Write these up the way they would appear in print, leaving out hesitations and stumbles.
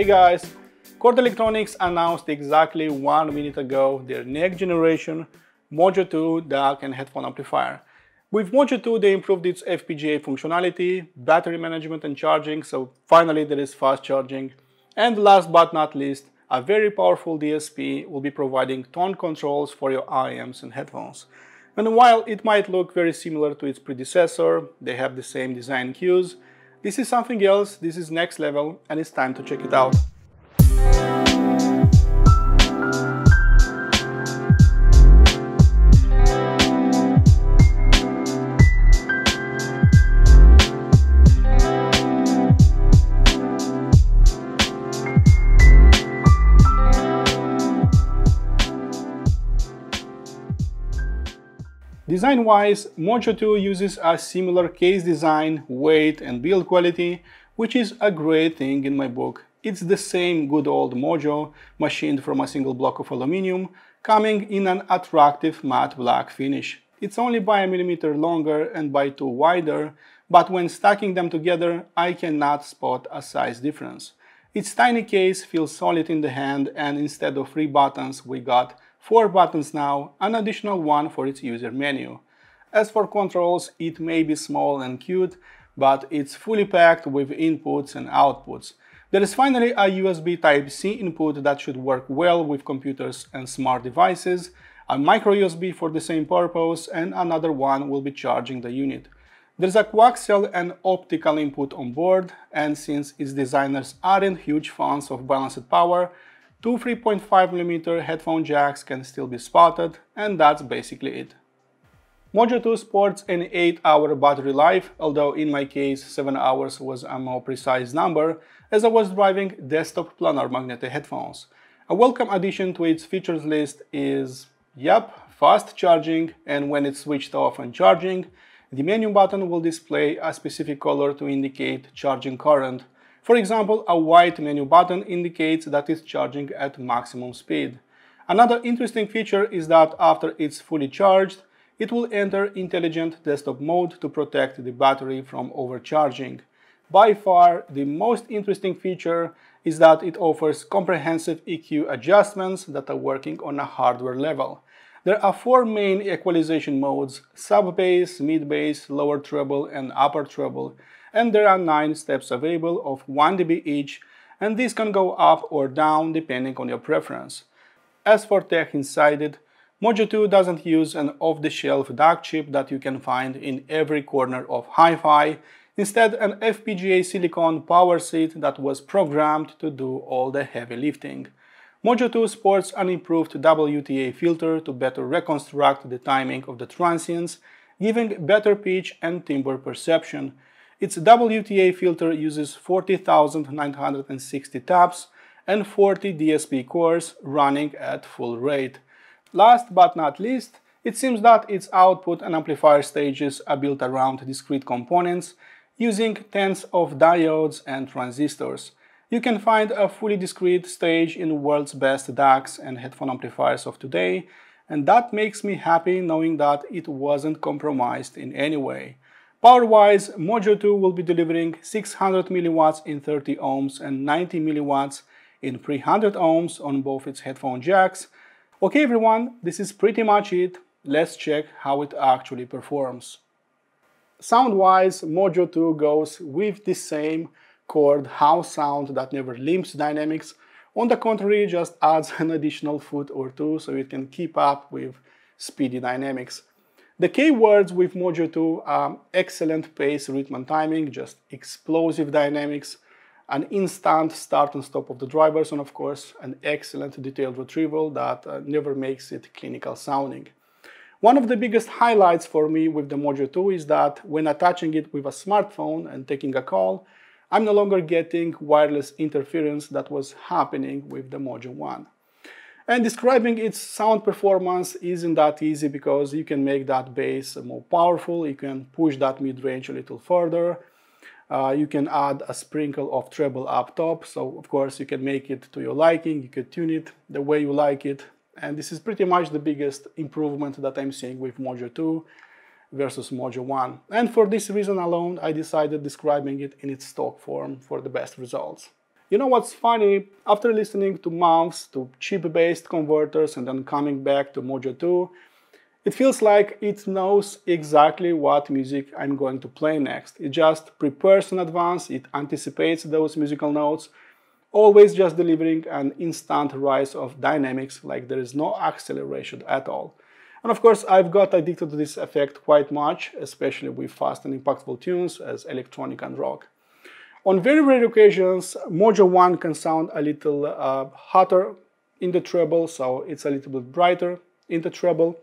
Hey guys, Chord Electronics announced exactly 1 minute ago their next generation Mojo2 DAC and headphone amplifier. With Mojo2 they improved its FPGA functionality, battery management and charging, so finally there is fast charging. And last but not least, a very powerful DSP will be providing tone controls for your IEMs and headphones. And while it might look very similar to its predecessor, they have the same design cues, this is something else, this is next level, and it's time to check it out. Design-wise, Mojo2 uses a similar case design, weight and build quality, which is a great thing in my book. It's the same good old Mojo, machined from a single block of aluminum, coming in an attractive matte black finish. It's only by a millimeter longer and by 2 wider, but when stacking them together, I cannot spot a size difference. Its tiny case feels solid in the hand, and instead of 3 buttons, we got 4 buttons now, an additional one for its user menu. As for controls, it may be small and cute, but it's fully packed with inputs and outputs. There is finally a USB Type-C input that should work well with computers and smart devices, a micro USB for the same purpose, and another one will be charging the unit. There's a coaxial and optical input on board, and since its designers aren't huge fans of balanced power, 2 3.5mm headphone jacks can still be spotted, and that's basically it. Mojo2 sports an 8-hour battery life, although in my case 7 hours was a more precise number, as I was driving desktop planar magnetic headphones. A welcome addition to its features list is, fast charging, and when it's switched off and charging, the menu button will display a specific color to indicate charging current. For example, a white menu button indicates that it's charging at maximum speed. Another interesting feature is that after it's fully charged, it will enter intelligent desktop mode to protect the battery from overcharging. By far, the most interesting feature is that it offers comprehensive EQ adjustments that are working on a hardware level. There are 4 main equalization modes: sub-bass, mid-bass, lower treble and upper treble, and there are 9 steps available of 1 dB each, and these can go up or down depending on your preference. As for tech inside it, Mojo2 doesn't use an off-the-shelf DAC chip that you can find in every corner of hi-fi, instead an FPGA silicon power seat that was programmed to do all the heavy lifting. Mojo2 sports an improved WTA filter to better reconstruct the timing of the transients, giving better pitch and timbre perception. Its WTA filter uses 40,960 taps and 40 DSP cores running at full rate. Last but not least, it seems that its output and amplifier stages are built around discrete components using tens of diodes and transistors. You can find a fully discrete stage in the world's best DACs and headphone amplifiers of today, and that makes me happy knowing that it wasn't compromised in any way. Power-wise, Mojo2 will be delivering 600 mW in 30 ohms and 90 mW in 300 ohms on both its headphone jacks. Okay everyone, this is pretty much it. Let's check how it actually performs. Sound-wise, Mojo2 goes with the same chord house sound that never limps dynamics. On the contrary, just adds an additional foot or two so it can keep up with speedy dynamics. The key words with Mojo2 are excellent pace, rhythm and timing, just explosive dynamics, an instant start and stop of the drivers, and of course an excellent detailed retrieval that never makes it clinical sounding. One of the biggest highlights for me with the Mojo2 is that when attaching it with a smartphone and taking a call, I'm no longer getting wireless interference that was happening with the Mojo1. And describing its sound performance isn't that easy because you can make that bass more powerful, you can push that mid-range a little further, you can add a sprinkle of treble up top, so of course you can make it to your liking, you can tune it the way you like it, and this is pretty much the biggest improvement that I'm seeing with Mojo2 versus Mojo1. And for this reason alone, I decided describing it in its stock form for the best results. You know what's funny? After listening to months to chip-based converters and then coming back to Mojo 2, it feels like it knows exactly what music I'm going to play next. It just prepares in advance, it anticipates those musical notes, always just delivering an instant rise of dynamics, like there is no acceleration at all. And of course, I've got addicted to this effect quite much, especially with fast and impactful tunes as electronic and rock. On very rare occasions, Mojo 1 can sound a little hotter in the treble, so it's a little bit brighter in the treble.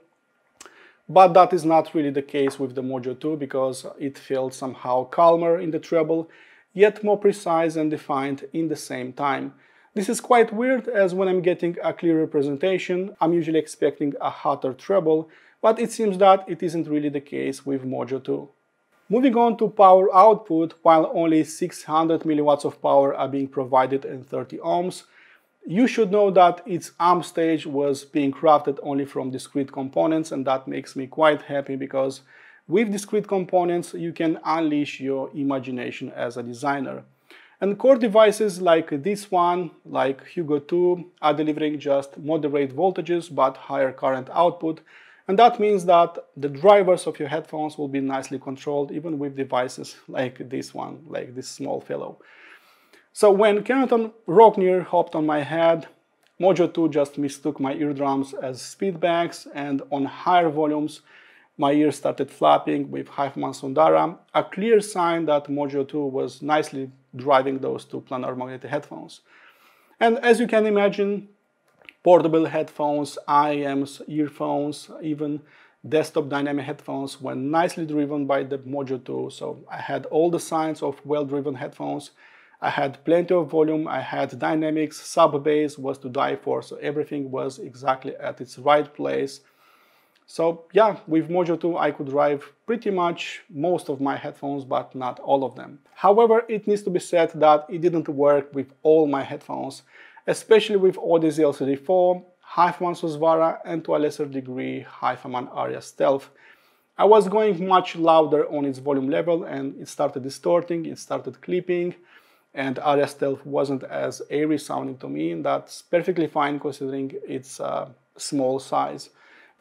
But that is not really the case with the Mojo 2 because it felt somehow calmer in the treble, yet more precise and defined in the same time. This is quite weird, as when I'm getting a clear representation, I'm usually expecting a hotter treble, but it seems that it isn't really the case with Mojo 2. Moving on to power output, while only 600 milliwatts of power are being provided in 30 ohms, you should know that its amp stage was being crafted only from discrete components, and that makes me quite happy because with discrete components you can unleash your imagination as a designer. And core devices like this one, like Hugo 2, are delivering just moderate voltages but higher current output, and that means that the drivers of your headphones will be nicely controlled even with devices like this one, like this small fellow. So when Kenton Rocknear hopped on my head, Mojo 2 just mistook my eardrums as speedbacks, and on higher volumes my ears started flapping with Heifman Sundara, a clear sign that Mojo 2 was nicely driving those two planar magnetic headphones. And as you can imagine, portable headphones, IEMs, earphones, even desktop dynamic headphones were nicely driven by the Mojo 2, so I had all the signs of well-driven headphones. I had plenty of volume, I had dynamics, sub-bass was to die for, so everything was exactly at its right place. So yeah, with Mojo 2 I could drive pretty much most of my headphones, but not all of them. However, it needs to be said that it didn't work with all my headphones, especially with Odyssey LCD4, Heifman Susvara, and to a lesser degree Heifman Aria Stealth. I was going much louder on its volume level and it started distorting, it started clipping, and Aria Stealth wasn't as airy sounding to me, and that's perfectly fine considering its small size.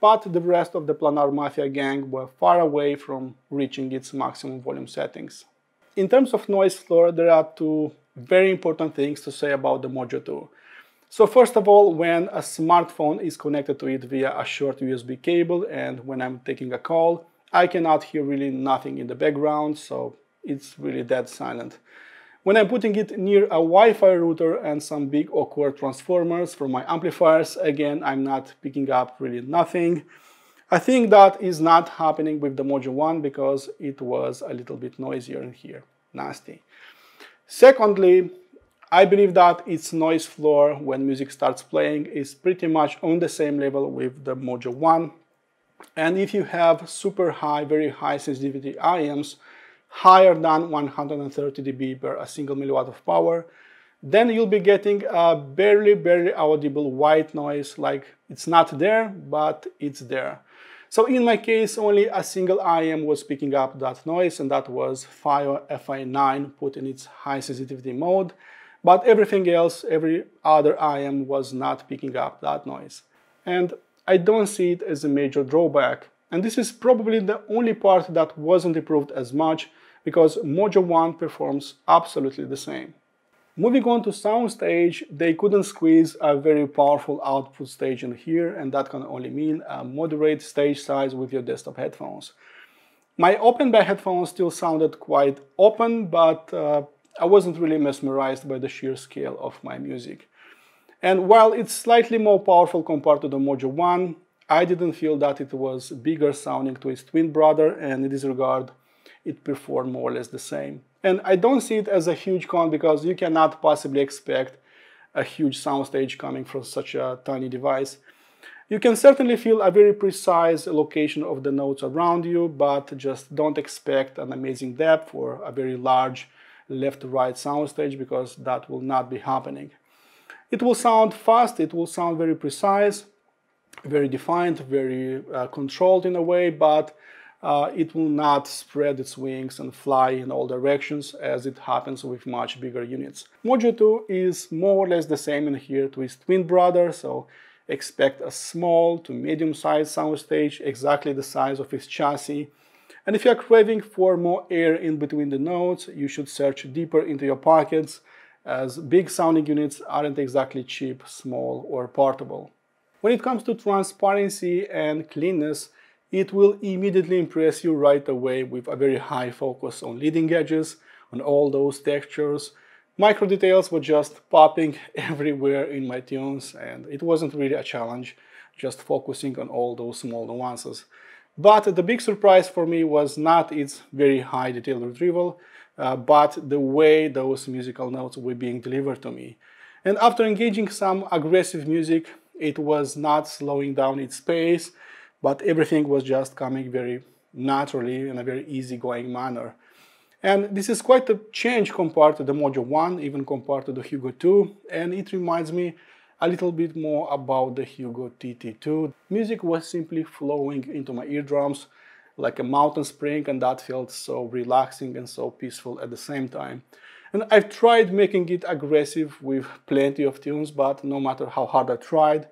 But the rest of the Planar Mafia gang were far away from reaching its maximum volume settings. In terms of noise floor, there are two very important things to say about the Mojo 2. So first of all, when a smartphone is connected to it via a short USB cable and when I'm taking a call, I cannot hear really nothing in the background, so it's really dead silent. When I'm putting it near a Wi-Fi router and some big awkward transformers from my amplifiers, again, I'm not picking up really nothing. I think that is not happening with the Mojo 1 because it was a little bit noisier in here. Nasty. Secondly, I believe that its noise floor when music starts playing is pretty much on the same level with the Mojo 1. And if you have super high, very high sensitivity IEMs, higher than 130 dB per a single milliwatt of power, then you'll be getting a barely audible white noise, like it's not there, but it's there. So in my case, only a single IEM was picking up that noise, and that was FIO FI9 put in its high sensitivity mode, but everything else, every other IEM was not picking up that noise. And I don't see it as a major drawback. And this is probably the only part that wasn't improved as much, because Mojo 1 performs absolutely the same. Moving on to Soundstage, they couldn't squeeze a very powerful output stage in here, and that can only mean a moderate stage size with your desktop headphones. My open back headphones still sounded quite open, but I wasn't really mesmerized by the sheer scale of my music. And while it's slightly more powerful compared to the Mojo 1, I didn't feel that it was bigger sounding to its twin brother, and in this regard, it performed more or less the same. And I don't see it as a huge con because you cannot possibly expect a huge soundstage coming from such a tiny device. You can certainly feel a very precise location of the notes around you, but just don't expect an amazing depth or a very large left-to-right soundstage, because that will not be happening. It will sound fast, it will sound very precise, very defined, very controlled in a way, but it will not spread its wings and fly in all directions as it happens with much bigger units. Mojo 2 is more or less the same in here to its twin brother, so expect a small to medium-sized soundstage, exactly the size of its chassis. And if you are craving for more air in between the notes, you should search deeper into your pockets, as big sounding units aren't exactly cheap, small, or portable. When it comes to transparency and cleanness, it will immediately impress you right away with a very high focus on leading edges, on all those textures. Micro details were just popping everywhere in my tunes, and it wasn't really a challenge, just focusing on all those small nuances. But the big surprise for me was not its very high detail retrieval, but the way those musical notes were being delivered to me. And after engaging some aggressive music, it was not slowing down its pace, but everything was just coming very naturally in a very easygoing manner. And this is quite a change compared to the Mojo 1, even compared to the Hugo 2, and it reminds me a little bit more about the Hugo TT2. Music was simply flowing into my eardrums like a mountain spring, and that felt so relaxing and so peaceful at the same time. And I've tried making it aggressive with plenty of tunes, but no matter how hard I tried,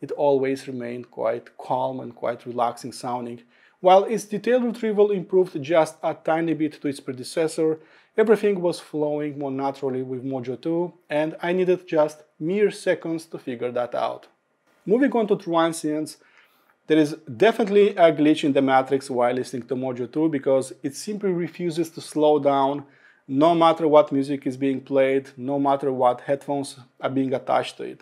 it always remained quite calm and quite relaxing sounding. While its detail retrieval improved just a tiny bit to its predecessor, everything was flowing more naturally with Mojo 2, and I needed just mere seconds to figure that out. Moving on to Transients, there is definitely a glitch in the matrix while listening to Mojo 2 because it simply refuses to slow down no matter what music is being played, no matter what headphones are being attached to it.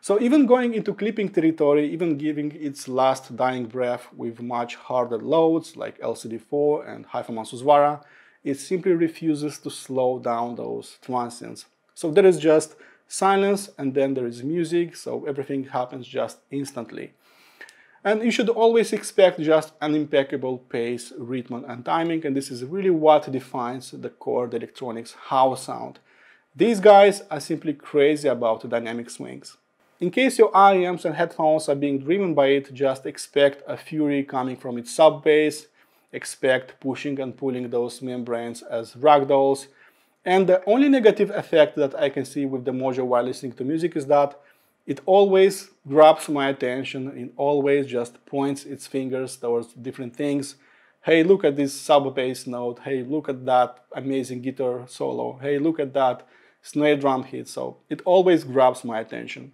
So even going into clipping territory, even giving its last dying breath with much harder loads like LCD4 and Hyphaman Susvara, it simply refuses to slow down those transients. So there is just silence and then there is music, so everything happens just instantly. And you should always expect just an impeccable pace, rhythm and timing, and this is really what defines the Chord Electronics house sound. These guys are simply crazy about dynamic swings. In case your IEMs and headphones are being driven by it, just expect a fury coming from its sub bass, expect pushing and pulling those membranes as ragdolls, and the only negative effect that I can see with the Mojo while listening to music is that it always grabs my attention, it always just points its fingers towards different things. Hey, look at this sub bass note, hey, look at that amazing guitar solo, hey, look at that snare drum hit, so it always grabs my attention.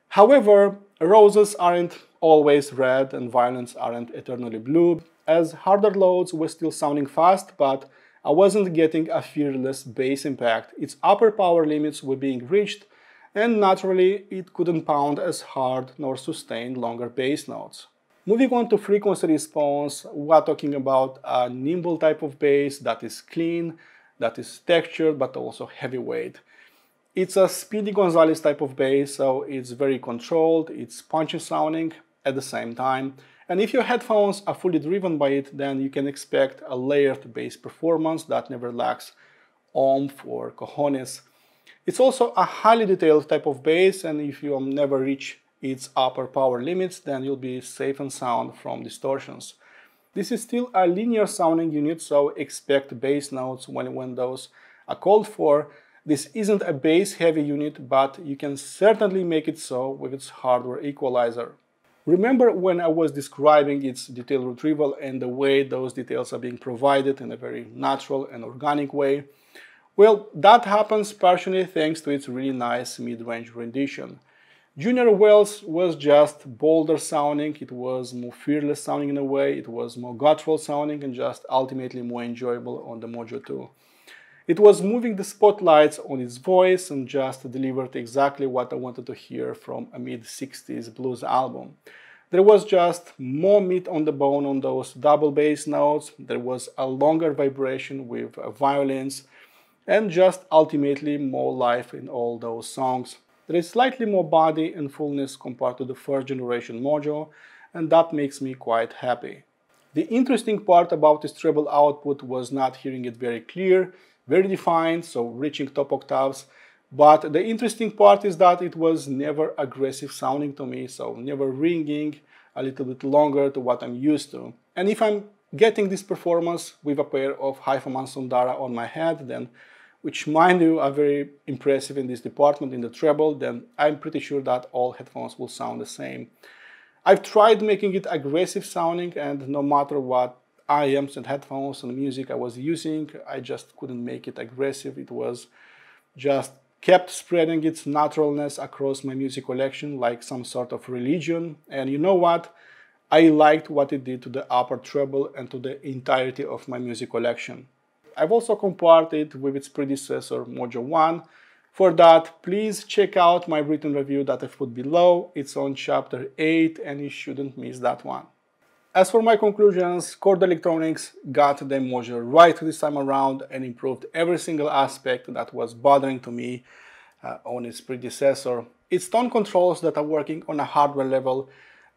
However, roses aren't always red and violins aren't eternally blue, as harder loads were still sounding fast, but I wasn't getting a fearless bass impact. Its upper power limits were being reached, and naturally it couldn't pound as hard nor sustain longer bass notes. Moving on to frequency response, we're talking about a nimble type of bass that is clean, that is textured, but also heavyweight. It's a Speedy Gonzales type of bass, so it's very controlled, it's punchy sounding at the same time. And if your headphones are fully driven by it, then you can expect a layered bass performance that never lacks oomph or cojones. It's also a highly detailed type of bass, and if you never reach its upper power limits, then you'll be safe and sound from distortions. This is still a linear sounding unit, so expect bass notes when those are called for. This isn't a bass-heavy unit, but you can certainly make it so with its hardware equalizer. Remember when I was describing its detail retrieval and the way those details are being provided in a very natural and organic way? Well, that happens partially thanks to its really nice mid-range rendition. Junior Wells was just bolder sounding, it was more fearless sounding in a way, it was more guttural sounding and just ultimately more enjoyable on the Mojo 2. It was moving the spotlights on its voice and just delivered exactly what I wanted to hear from a mid-60s blues album. There was just more meat on the bone on those double bass notes, there was a longer vibration with violins, and just ultimately more life in all those songs. There is slightly more body and fullness compared to the first generation Mojo, and that makes me quite happy. The interesting part about its treble output was not hearing it very clear, very defined, so reaching top octaves, but the interesting part is that it was never aggressive sounding to me, so never ringing, a little bit longer to what I'm used to. And if I'm getting this performance with a pair of Haifaman Sundara on my head, then, which mind you are very impressive in this department, in the treble, then I'm pretty sure that all headphones will sound the same. I've tried making it aggressive sounding, and no matter what IEMs and headphones and music I was using, I just couldn't make it aggressive. It was just kept spreading its naturalness across my music collection like some sort of religion. And you know what? I liked what it did to the upper treble and to the entirety of my music collection. I've also compared it with its predecessor Mojo1. For that, please check out my written review that I've put below. It's on chapter 8 and you shouldn't miss that one. As for my conclusions, Chord Electronics got the Mojo right this time around and improved every single aspect that was bothering to me on its predecessor. Its tone controls that are working on a hardware level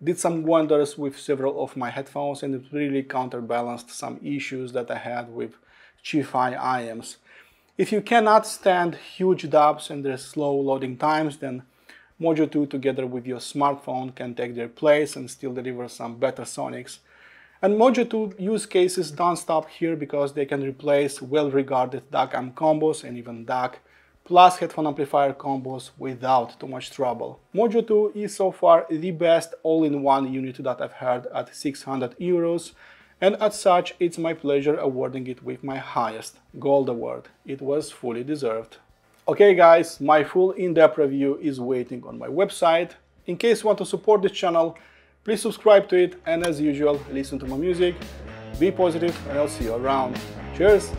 did some wonders with several of my headphones, and it really counterbalanced some issues that I had with Chi-Fi IEMs. If you cannot stand huge DAPs and their slow loading times, then Mojo2 together with your smartphone can take their place and still deliver some better sonics. And Mojo2 use cases don't stop here, because they can replace well-regarded DAC I'm combos and even DAC plus headphone amplifier combos without too much trouble. Mojo2 is so far the best all-in-one unit that I've heard at 600 euros, and as such it's my pleasure awarding it with my highest gold award. It was fully deserved. Okay guys, my full in-depth review is waiting on my website. In case you want to support this channel, please subscribe to it, and as usual, listen to my music, be positive, and I'll see you around. Cheers!